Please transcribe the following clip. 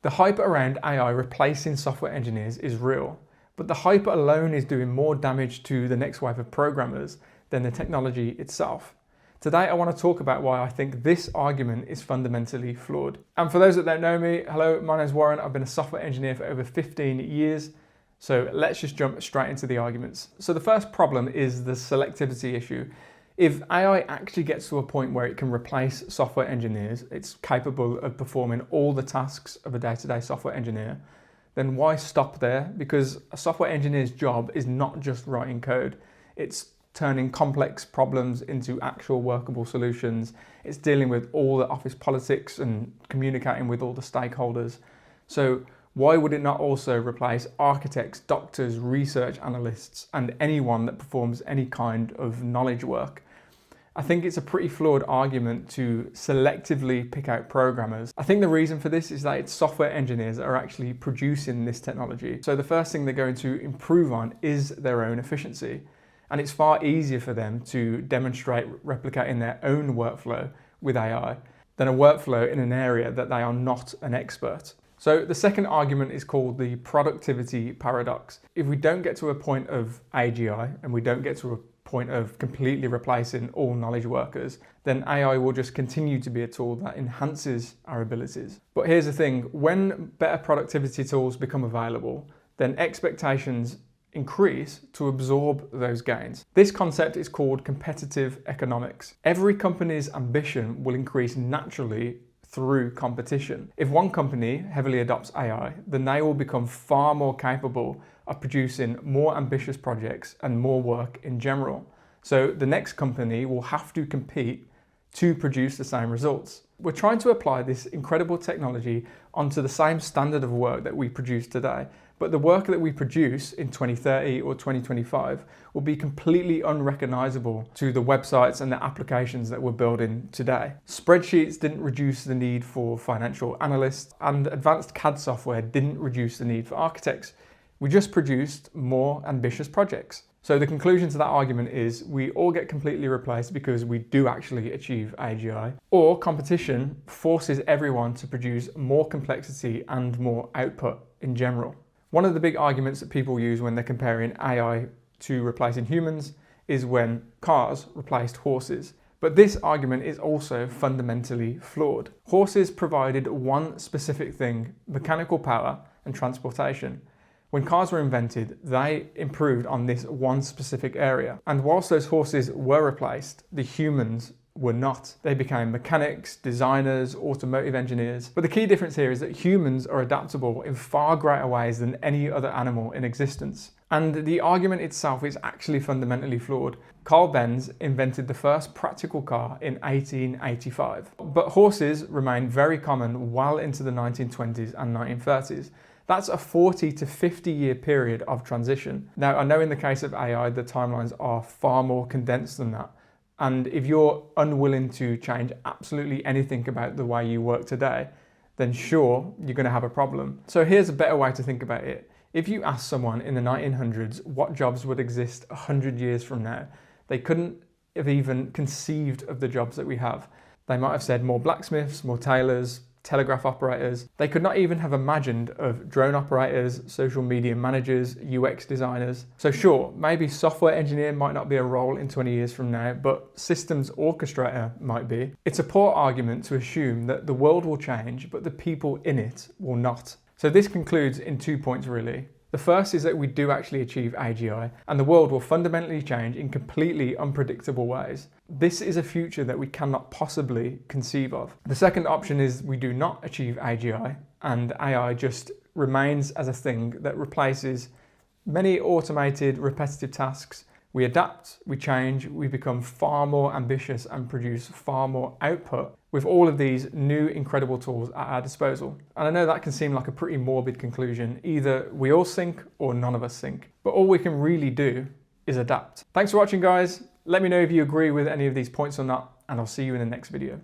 The hype around AI replacing software engineers is real, but the hype alone is doing more damage to the next wave of programmers than the technology itself. Today I want to talk about why I think this argument is fundamentally flawed. And for those that don't know me, hello, my name's Warren. I've been a software engineer for over 15 years. So let's just jump straight into the arguments. So the first problem is the selectivity issue. If AI actually gets to a point where it can replace software engineers, it's capable of performing all the tasks of a day-to-day software engineer, then why stop there? Because a software engineer's job is not just writing code. It's turning complex problems into actual workable solutions. It's dealing with all the office politics and communicating with all the stakeholders. So why would it not also replace architects, doctors, research analysts, and anyone that performs any kind of knowledge work? I think it's a pretty flawed argument to selectively pick out programmers. I think the reason for this is that it's software engineers that are actually producing this technology. So the first thing they're going to improve on is their own efficiency. And it's far easier for them to demonstrate replicating their own workflow with AI than a workflow in an area that they are not an expert. So the second argument is called the productivity paradox. If we don't get to a point of AGI and we don't get to a point of completely replacing all knowledge workers, then AI will just continue to be a tool that enhances our abilities. But here's the thing, when better productivity tools become available, then expectations increase to absorb those gains. This concept is called competitive economics. Every company's ambition will increase naturally through competition. If one company heavily adopts AI, then they will become far more capable of producing more ambitious projects and more work in general. So the next company will have to compete to produce the same results. We're trying to apply this incredible technology onto the same standard of work that we produce today, but the work that we produce in 2030 or 2025 will be completely unrecognizable to the websites and the applications that we're building today. Spreadsheets didn't reduce the need for financial analysts, and advanced CAD software didn't reduce the need for architects. We just produced more ambitious projects. So the conclusion to that argument is we all get completely replaced because we do actually achieve AGI, or competition forces everyone to produce more complexity and more output in general. One of the big arguments that people use when they're comparing AI to replacing humans is when cars replaced horses. But this argument is also fundamentally flawed. Horses provided one specific thing, mechanical power and transportation. When cars were invented, they improved on this one specific area. And whilst those horses were replaced, the humans were not. They became mechanics, designers, automotive engineers. But the key difference here is that humans are adaptable in far greater ways than any other animal in existence. And the argument itself is actually fundamentally flawed. Carl Benz invented the first practical car in 1885. But horses remained very common well into the 1920s and 1930s. That's a 40 to 50 year period of transition. Now, I know in the case of AI, the timelines are far more condensed than that. And if you're unwilling to change absolutely anything about the way you work today, then sure, you're going to have a problem. So here's a better way to think about it. If you ask someone in the 1900s what jobs would exist 100 years from now, they couldn't have even conceived of the jobs that we have. They might have said more blacksmiths, more tailors, telegraph operators. They could not even have imagined of drone operators, social media managers, UX designers. So sure, maybe software engineer might not be a role in 20 years from now, but systems orchestrator might be. It's a poor argument to assume that the world will change, but the people in it will not. So this concludes in 2 points really. The first is that we do actually achieve AGI, and the world will fundamentally change in completely unpredictable ways. This is a future that we cannot possibly conceive of. The second option is we do not achieve AGI, and AI just remains as a thing that replaces many automated, repetitive tasks. We adapt, we change, we become far more ambitious and produce far more output with all of these new incredible tools at our disposal. And I know that can seem like a pretty morbid conclusion. Either we all sink or none of us sink. But all we can really do is adapt. Thanks for watching, guys. Let me know if you agree with any of these points or not, and I'll see you in the next video.